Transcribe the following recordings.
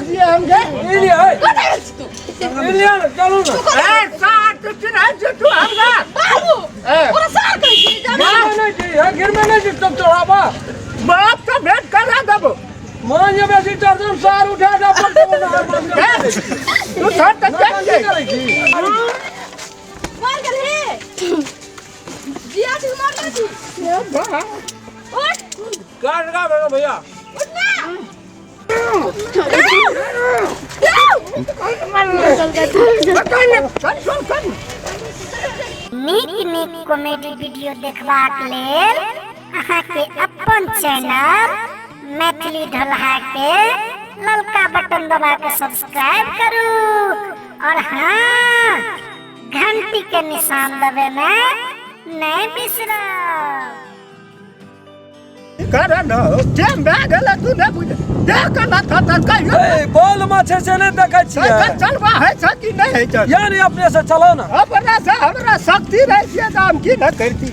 दिए हमके इलिया इलिया चलो ना ए साथ चिन्ह जो तू हमरा बाबू पूरा सार कर छी नहीं जी गिर में नहीं तब चढ़ावा बाप तो भेंट करा देबो मान ये बेसी चढ़न सार उठा जा पड़तो ना तू थट तक क्या करेगी मार गेल हे जिया तू मार छी उठ काट का भैया उठ ना नीक नीक कॉमेडी वीडियो देखबाक लेल अहाँ के अपन चैनल मैथिली ढोलहा के ललका बटन दबा के सब्सक्राइब करू और हाँ घंटी के निशान दबाना नहीं बिसरो। करा न टाइम भए गेल तू न बुझ देख ना था कहियो ए बोल माछे से नहीं देखै छियै चलबा है छ कि नहीं है छ यानी अपने से चलो ना अपना से हमरा शक्ति रही छै हम की न करती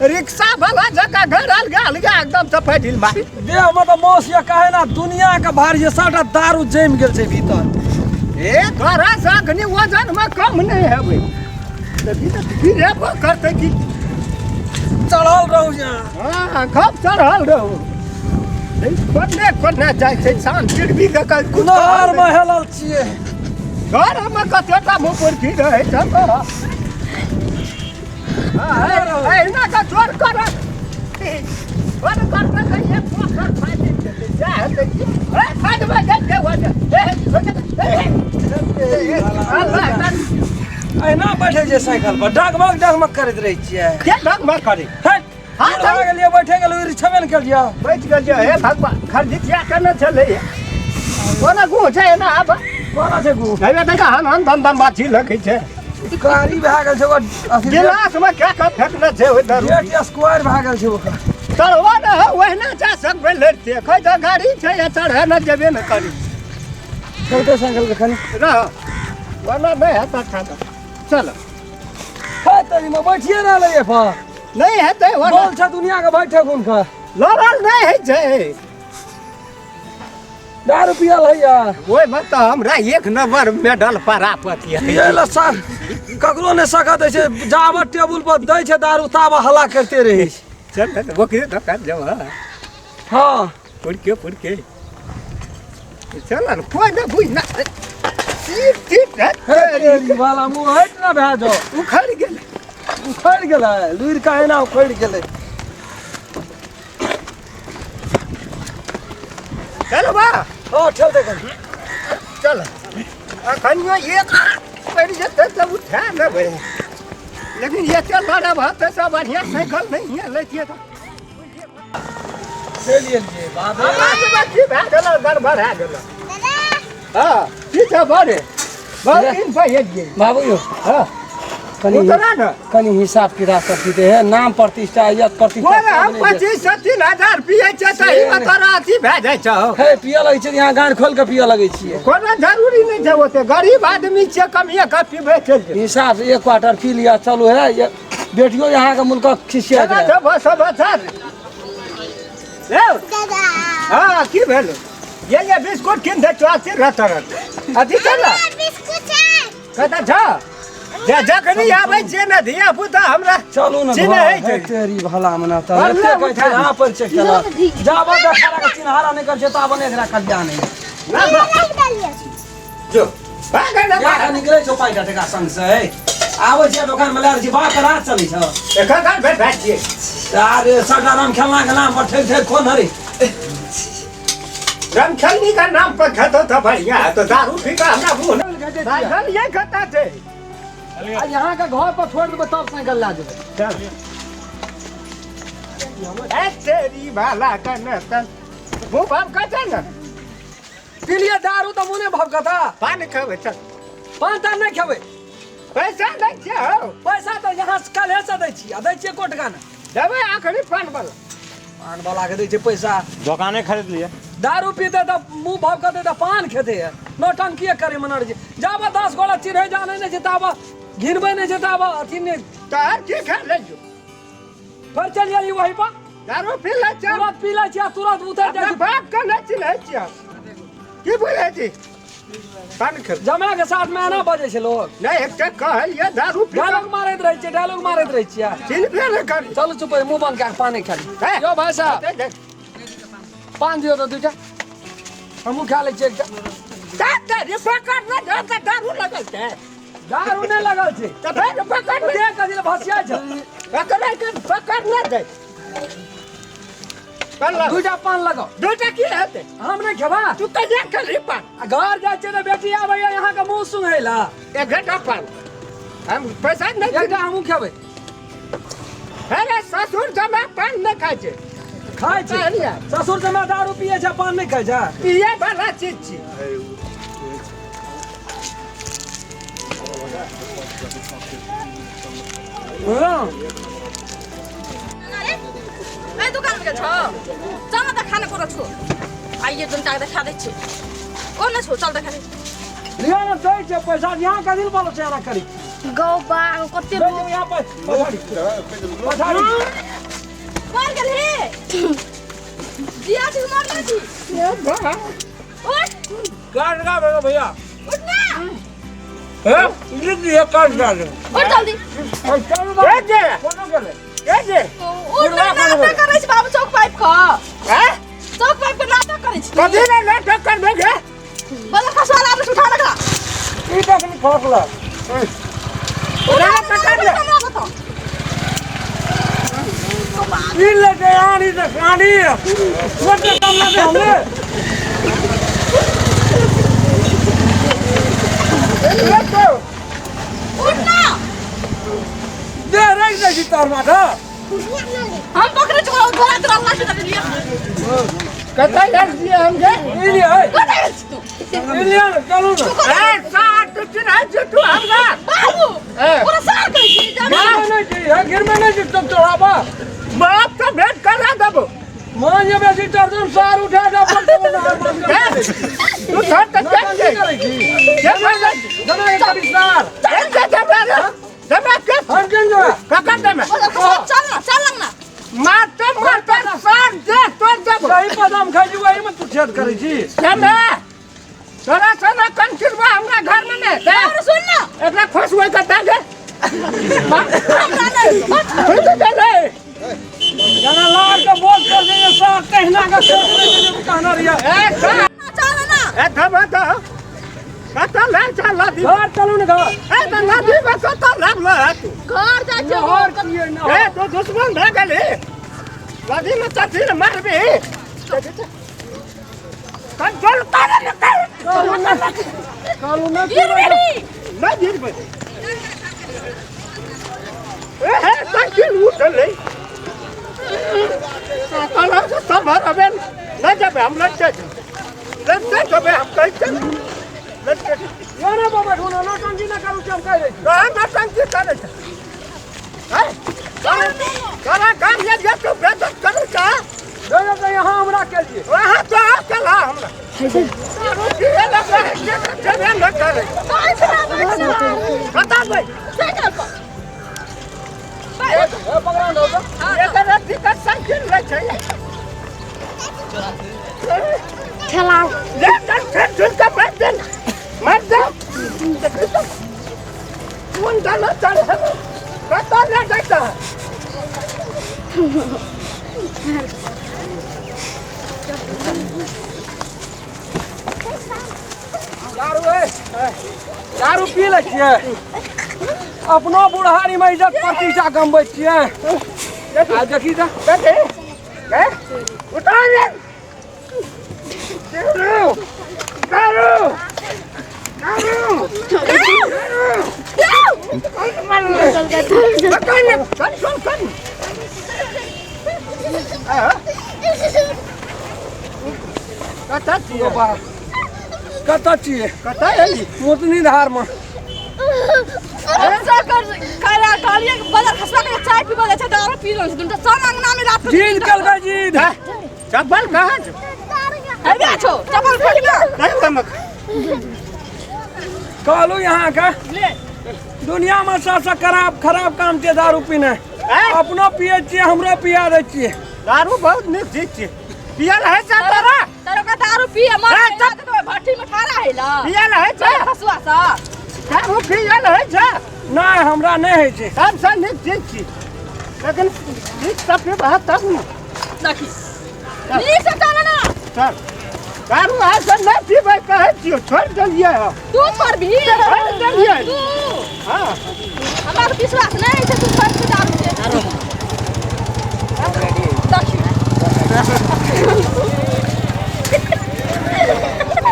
रिक्शा वाला जका घर अलग एकदम सफाई ढील मारी दे मतलब मौस या कहे ना दुनिया का भारी ये साटा दारू जम गेल छै भीतर ए तोरा संगनी वजन में कम नहीं है भाई तभी तो फिर वो करते कि चढ़ल रहू यहाँ हां कब चढ़ल रहू कोने जाय छै शान चिड़बी के कुनार में हेलल छियै घर में कतेटा मुंह पर की रहे छ हां ना का चोर कर वन करते कहिए पोखर फाटि देते जा है फाट में के वजह एना बैठे जे साइकिल पर डगमग करैत रहै छियै के डगमग करे हां आ गेलिए बैठे गेल छबे न केलिया बैठ गेल जे हे भगवान खरजितिया करने चले कोना गु छै ना अब कोना छै गु हेबे त हम दम बाछी लखै छै कारी भए गेल छै गिलास में क्या का फेंकना छै ओइ दर गेट स्क्वायर भए गेल छै ओकर चढ़वा न ओहना जा सकबे लड़ते खै त गाड़ी छै या चढ़े न जेबे न करी चलते साइकिल के खाली रह वरना नहीं है त खाना चल है तनी में बैठिए ना लगे फा नहीं है त बोल छ दुनिया के बैठे कोन का लड़ल नहीं है छै दारू पियल है यार ओए मत हमरा एक नंबर मेडल प्राप्त है ये ला सर ककरो ने सकत है जावत टेबुल पर दै छै दारू ताबा हल्ला करते रही चल ओकरे दुकान जाओ हां पुड़ के चल न कोई न बुझ ना ठीक है वाला मुंह हट ना भए जाओ उखड़ गेल लुइर काहे ना उखड़ गेलै चल बा ओ चल दे चल अखन एक पड़ जते तब उठा न भाई लेकिन ये चल बड़ा बात है सब बढ़िया साइकिल नहीं है लेतिए तो चलिए बाबा आवाज बाकी भए गेल गड़बड़ भए गेल हां ठीक है बड़े बहुत दिन पे ये बाबू यो हां उतरा न कनी हिसाब किताब करते हैं नाम प्रतिष्ठा इज्जत प्रतिष्ठा बोले हम 25-3000 पिए छै त ई तोरा अथी भए जाइ छ हे पिया लगै छै यहाँ गाड़ खोल के पिया लगै छियै कोनो जरूरी नहीं छै ओते गरीब आदमी छै कमिए का पीबे चल जे हिसाब से एक क्वार्टर पी लिया चलो है ये बेटियों यहाँ का मुल्क खिसिया चला है छ बस ले दादा हां की भेल ये बिस्कुट किन दे चाची रहतर अथी चला बिस्कुट है कता छ जखनी आबै छै न धिया पुता हमरा चलू ना चिन्ह है छै तेरी भला मना त भला एते कहै छै उठा। यहाँ पर चेक करा जाबा देखा के चिन्हारा नहीं कर छै ताबा ने एकरा कल्याण नहीं जो भागे न या का निकले छो पाइटा टका संग से आबै छै दुकान में लार छी बा करा चलै छ एखन का भेट भाई छियै अरे सटाराम खेलना के नाम पर ठेक कोन हरे राम खेलनी का नाम पर खतो था बढ़िया तो दारू पी का हमरा मुंह साइकिल ये खता छै आज यहाँ का घर पर छोड़ देबे तब साइकिल ला जेबे चल ए तेरी भाला कने तन मुंह बाप का छै न पी लिए दारू तो मुने भभकता पानी खावे चल पान तान नहीं खेबे पैसा दै छै हो पैसा तो यहाँ से काल्हे से दै छी आ दै छियै कोट का ना देबै आखरी पान वाला पान वाला के दै छै पैसा दुकाने खरीद लिए दारू पीते तो मुंह भभकते तो पान खेते है नौटंकी करे मनर जी जाबा 10 गोला चिन्हे जाने नहीं जेताबा घिनबे नहीं जेताबा अथी नहीं तार के खा ले जो फिर चल जाई वही पर दारू पी ले चल तुरंत पी ले छिया तुरंत उतर जाई बाप का नहीं चिन्है छियै की बोले जी पान खेल जमा के साथ में ना बजे छे लोग नहीं एक टक कहल ये दारू पी डायलॉग मारैत रहै छियै डायलॉग मारैत रहै छियै चिन पे न कर चलू चुप मुंह बंद के पानी खाली यो भाई साहब पान दियो तो दूटा हमहू खा लै छियै एकटा ये पकड़ ना जा दारू लगल छै दारू नहीं लगल छे तो फिर पकड़ के कदिल भसिया छ पकड़ ना दे कल दूटा पान लगाओ दूटा की हेते हम नहीं खेबा तू कहिया कर पान घर जाय छै त बेटी आबै यहाँ के मुंह सुंघैला एक घंटा पान हम पैसा नहीं एकटा हमहू खेबै अरे ससुर जमा पान न खाय छै खाय छै कहलिया ससुर जमा दारू पिए छै पान नहीं खाय छै ये वाला चीज छै हाँ ए दुकान में छ चल त खाने कुरा छु आइए जुन टाक देखा दै छी ओ न छु चल देखा दे लिया न दै छै पैसा यहाँ कदिल बोलो छै ना करी गौ बा कते लो यहाँ पे पछाड़ी मार गेल हे जिया छी मार गेल छी ये बा उठ काट का बेटा भैया उठ ना हैं लिख दिया काट डाल उठ जल्दी ये जे कोनो करे ये जे उठ ना नाटक करै छी बाबू चौक पाइप ख हैं चौक पाइप के नाटक करै छी कथी ने नाटक करबे गे बोला खसवाला आपस उठा रखा ई तक नहीं खोखला उड़ा पकड़ ले ई ले के आनी से खानी वो तो कम लगे हमने ये तो उठ ना दे रही नहीं तार माथा हम पकड़े छ गोला तर अल्लाह से दिया कथा यार दिए हम गे ई ले है कते तू ई ले चलो ना ए साथ चिन्ह जे तू हमरा बाबू ए पूरा सार करै छी गिर में नहीं चाहिए गिर में नहीं चाहिए तुम चढ़ावा बाप तो भेंट करा देबो मान ये बेसी दर्जन सार उठा जा पर तो ना मान कर तू थोड़ तक क्या करेगी ये बोल जना एक करी सार ये जमा के हम जन जो काका दे में चल ना मारते सार दे तो देबो सही पदम खाई जी वही में तू छेद करी छी जमा तोरा सना कंसिलवा हमरा घर में ने दे और सुन ना एकरा फसवे के दे हमरा नहीं दे जना लार के बोल कर देंगे सार कहना का सोच में कहना रिया ए सार चल ना ए धबा तो कता ले चल दी घर चलो ना घर ए तो नदी में कता लाग ले तू घर जा के और किए ना ए तो दुश्मन भे गेली नदी में चढ़ी मारबी कंट्रोल कर न कर कालू ना गिर मेरी न गिर बे ए हे साइकिल उठले काला से सब हरबे न जबे हम लड़ते जबे हम कहते लड़ते याना बाबा ढूंढो ना टंकी ना करू चम कह रही कहां ना टंकी करे है करा काम ये तू बेइज्जत करे का दोनों तो यहाँ हमरा के लिए वहां तो चला हमरा ये लगा है ये न करे बता भाई साइकिल पर ए पकड़ा दो ये कर दिक्कत साइकिल ले छै ठेला ये चल का मत दे कौन डाला चल कता ले जाता दारू पी ले छिए अपनो बुढ़ारी में इज्जत प्रतिष्ठा कमबै छिए आ देखी त देखे ए उतार ले दारू कता छिए कता एली उतनी धार में ऐसा कर करा कालिया बदल खसवा के चाय पीबो छै दारू पी रहल छै दुनटा सन अंगना में रात जीद कल का जीद चप्पल कहाँ छ है छो चप्पल फेंक ना नहीं चमक कहलू यहाँ का दुनिया में सबसे खराब काम छै दारू पीना अपनो पिए छिए हमरो पिया दे छिए दारू बहुत नीक चीज छै पियल है सा तोरा तारा का दारू पिए मर ए, जा तो भट्टी में ठाड़ा है ला पियल है चल छ हसुआ सा दारू पियल है छ नहीं हमरा नहीं है छै सब से नीक चीज छी लेकिन नीक सब पे बात तब न देखी नीक से चल ना चल दारू आज से नहीं पीबै कहै छियो छोड़ देलिए हम तू पर भी छोड़ देलिए तू हां हमरा तो विश्वास नहीं है तू छोड़ के दारू से देखी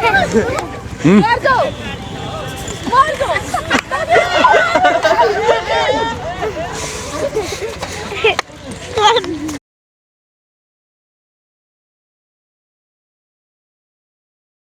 कर जा